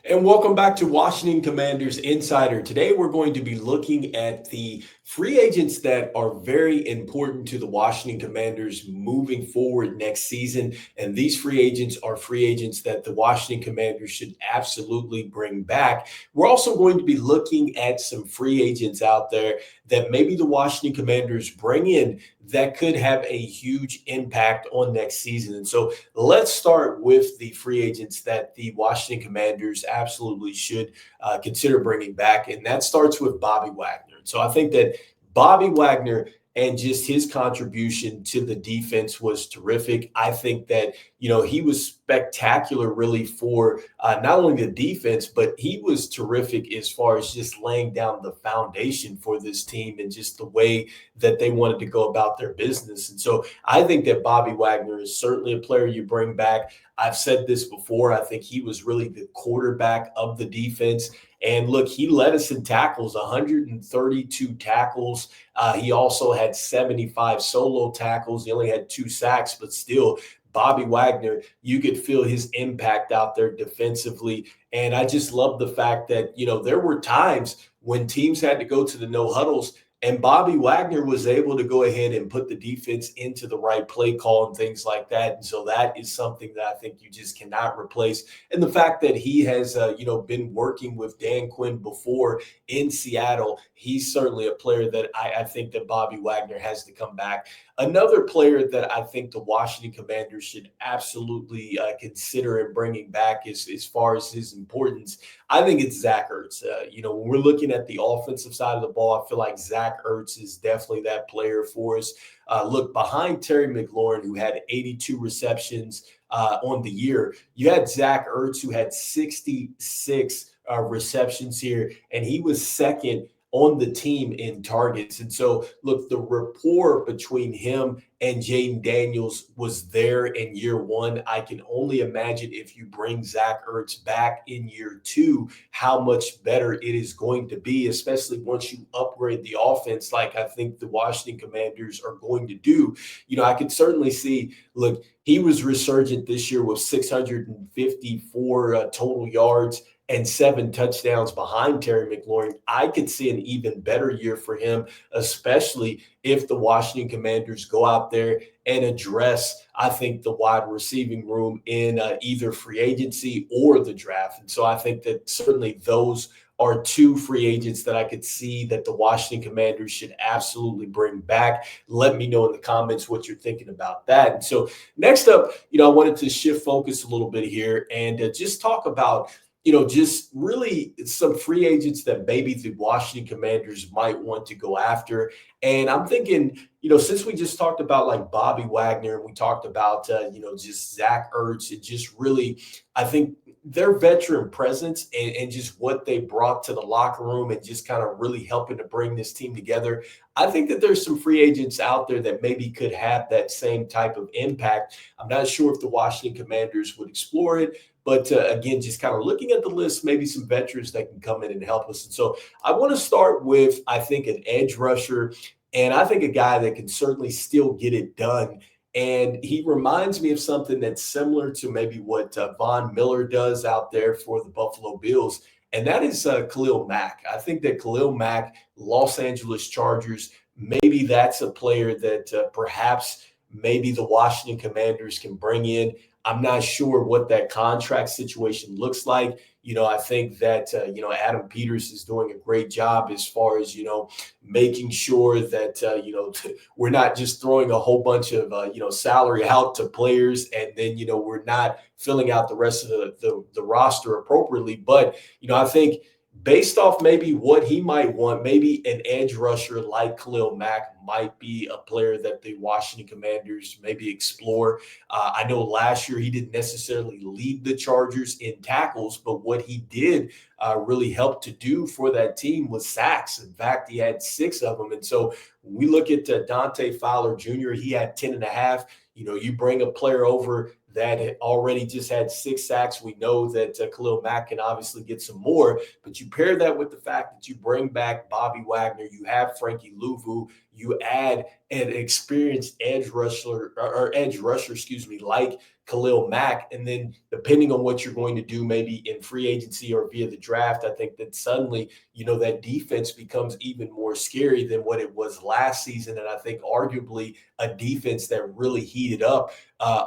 And welcome back to Washington Commanders Insider. Today, we're going to be looking at the free agents that are very important to the Washington Commanders moving forward next season. And these free agents are free agents that the Washington Commanders should absolutely bring back. We're also going to be looking at some free agents out there that maybe the Washington Commanders bring in that could have a huge impact on next season. And so let's start with the free agents that the Washington Commanders absolutely should consider bringing back. And that starts with Bobby Wagner. So I think that Bobby Wagner and just his contribution to the defense was terrific. I think that, he was spectacular really for not only the defense, but he was terrific as far as just laying down the foundation for this team and just the way that they wanted to go about their business. And so I think that Bobby Wagner is certainly a player you bring back. I've said this before. I think he was really the quarterback of the defense. And look, he led us in tackles, 132 tackles. He also had 75 solo tackles. He only had 2 sacks, but still, Bobby Wagner, you could feel his impact out there defensively. And I just love the fact that, there were times when teams had to go to the no huddles, and Bobby Wagner was able to go ahead and put the defense into the right play call and things like that. And so that is something that I think you just cannot replace. And the fact that he has, been working with Dan Quinn before in Seattle, he's certainly a player that I think that Bobby Wagner has to come back. Another player that I think the Washington Commanders should absolutely consider and bringing back is as far as his importance. I think it's Zach Ertz. When we're looking at the offensive side of the ball, I feel like Zach Ertz is definitely that player for us. Look, behind Terry McLaurin, who had 82 receptions on the year, you had Zach Ertz, who had 66 receptions here, and he was second on the team in targets. And so, look, the rapport between him and Jaden Daniels was there in year one. I can only imagine if you bring Zach Ertz back in year two, how much better it is going to be, especially once you upgrade the offense, like I think the Washington Commanders are going to do. I could certainly see, look, he was resurgent this year with 654 total yards and 7 touchdowns behind Terry McLaurin. I could see an even better year for him, especially if the Washington Commanders go out there and address, I think, the wide receiving room in either free agency or the draft. And so I think that certainly those are 2 free agents that I could see that the Washington Commanders should absolutely bring back. Let me know in the comments what you're thinking about that. And so next up, I wanted to shift focus a little bit here and just talk about just really some free agents that maybe the Washington Commanders might want to go after. And I'm thinking, since we just talked about like Bobby Wagner and we talked about, just Zach Ertz and just really, I think their veteran presence and just what they brought to the locker room and just kind of really helping to bring this team together. I think that there's some free agents out there that maybe could have that same type of impact. I'm not sure if the Washington Commanders would explore it. But again, just kind of looking at the list, maybe some veterans that can come in and help us. And so I want to start with, I think, an edge rusher. And I think a guy that can certainly still get it done. And he reminds me of something that's similar to maybe what Von Miller does out there for the Buffalo Bills. And that is Khalil Mack. I think that Khalil Mack, Los Angeles Chargers, maybe that's a player that perhaps maybe the Washington Commanders can bring in. I'm not sure what that contract situation looks like. I think that, Adam Peters is doing a great job as far as, making sure that, we're not just throwing a whole bunch of, salary out to players and then, we're not filling out the rest of the roster appropriately. But, I think based off maybe what he might want, maybe an edge rusher like Khalil Mack might be a player that the Washington Commanders maybe explore. I know last year he didn't necessarily lead the Chargers in tackles, but what he did really help to do for that team was sacks. In fact, he had 6 of them. And so when we look at Dante Fowler Jr., he had 10 and a half. You bring a player over that had already just had 6 sacks. We know that Khalil Mack can obviously get some more, but you pair that with the fact that you bring back Bobby Wagner, you have Frankie Louvu, you add an experienced edge rusher, like Khalil Mack. And then depending on what you're going to do, maybe in free agency or via the draft, I think that suddenly, that defense becomes even more scary than what it was last season. And I think arguably a defense that really heated up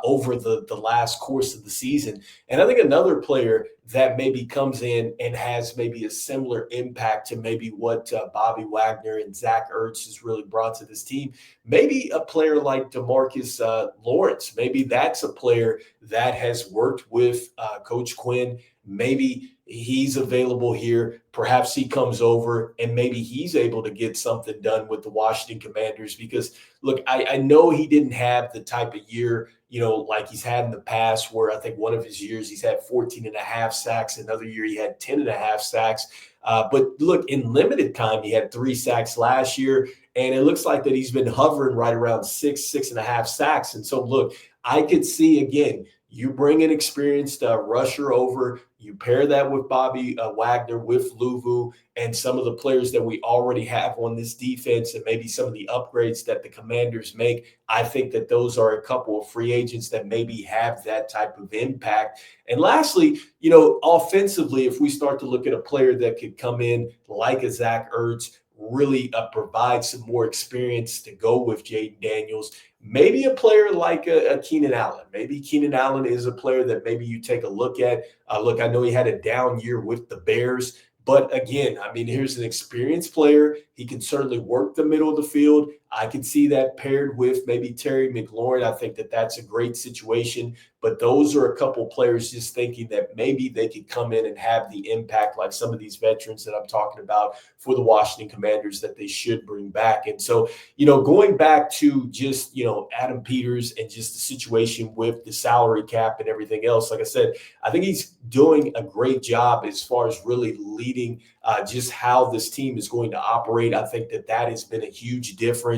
over the last course of the season. And I think another player that maybe comes in and has maybe a similar impact to maybe what Bobby Wagner and Zach Ertz has really brought to this team, maybe a player like DeMarcus Lawrence. Maybe that's a player that has worked with Coach Quinn. Maybe he's available here. Perhaps he comes over and maybe he's able to get something done with the Washington Commanders because, look, I know he didn't have the type of year, like he's had in the past where I think one of his years he's had 14 and a half sacks. Another year he had 10 and a half sacks. But look, in limited time, he had 3 sacks last year. And it looks like that he's been hovering right around 6 and a half sacks. And so, look, I could see, again, you bring an experienced rusher over, you pair that with Bobby Wagner, with Luvu, and some of the players that we already have on this defense, and maybe some of the upgrades that the Commanders make. I think that those are a couple of free agents that maybe have that type of impact. And lastly, offensively, if we start to look at a player that could come in like a Zach Ertz, really provide some more experience to go with Jaden Daniels. Maybe a player like a Keenan Allen. Maybe Keenan Allen is a player that maybe you take a look at. Look, I know he had a down year with the Bears. But again, I mean, here's an experienced player. He can certainly work the middle of the field. I can see that paired with maybe Terry McLaurin. I think that that's a great situation. But those are a couple players just thinking that maybe they could come in and have the impact like some of these veterans that I'm talking about for the Washington Commanders that they should bring back. And so, going back to just, Adam Peters and just the situation with the salary cap and everything else, like I said, I think he's doing a great job as far as really leading just how this team is going to operate. I think that has been a huge difference,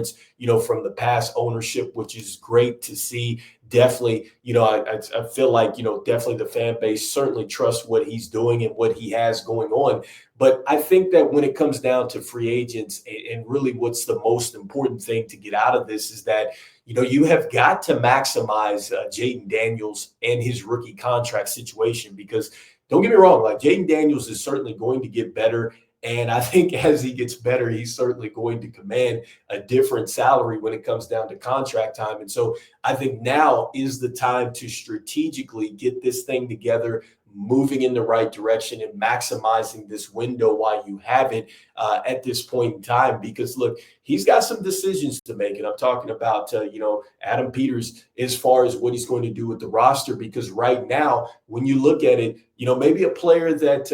from the past ownership, which is great to see. Definitely, I feel like, definitely the fan base certainly trusts what he's doing and what he has going on. But I think that when it comes down to free agents and really what's the most important thing to get out of this is that, you have got to maximize Jaden Daniels and his rookie contract situation because don't get me wrong, like Jaden Daniels is certainly going to get better. And I think as he gets better, he's certainly going to command a different salary when it comes down to contract time. And so I think now is the time to strategically get this thing together, moving in the right direction and maximizing this window while you have it at this point in time. Because look, he's got some decisions to make. And I'm talking about, Adam Peters as far as what he's going to do with the roster. Because right now, when you look at it, maybe a player that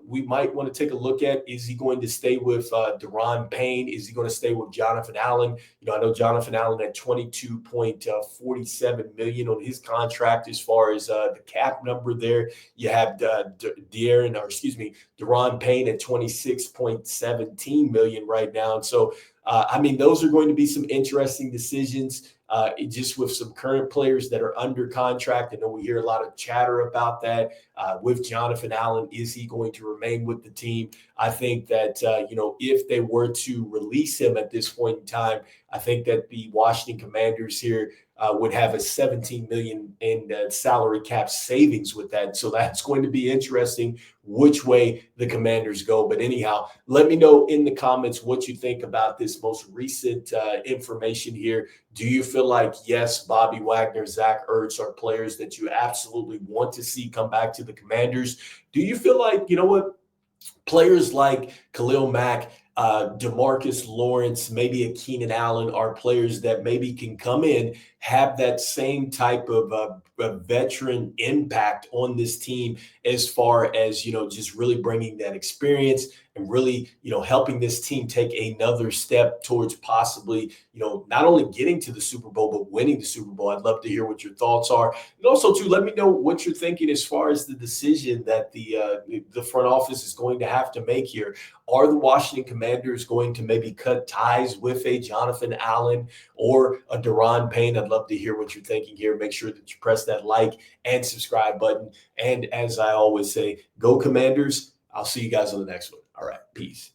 we might want to take a look at, is he going to stay with Deron Payne? Is he going to stay with Jonathan Allen? I know Jonathan Allen had $22.47 million on his contract as far as the cap number there. You have Deron Payne at $26.17 million right now. And so, those are going to be some interesting decisions just with some current players that are under contract. I know we hear a lot of chatter about that with Jonathan Allen. Is he going to remain with the team? I think that, if they were to release him at this point in time, I think that the Washington Commanders here would have a $17 million in salary cap savings with that. So that's going to be interesting which way the Commanders go. But anyhow, let me know in the comments what you think about this most recent information here. Do you feel like, yes, Bobby Wagner, Zach Ertz are players that you absolutely want to see come back to the Commanders? Do you feel like, players like Khalil Mack, DeMarcus Lawrence, maybe a Keenan Allen are players that maybe can come in, have that same type of veteran impact on this team as far as, just really bringing that experience and really, helping this team take another step towards possibly, not only getting to the Super Bowl, but winning the Super Bowl. I'd love to hear what your thoughts are. And also, too, let me know what you're thinking as far as the decision that the front office is going to have to make here. Are the Washington Commanders going to maybe cut ties with a Jonathan Allen or a Deron Payne? I'd love to hear what you're thinking here. Make sure that you press that like and subscribe button. And as I always say, go Commanders. I'll see you guys on the next one. All right. Peace.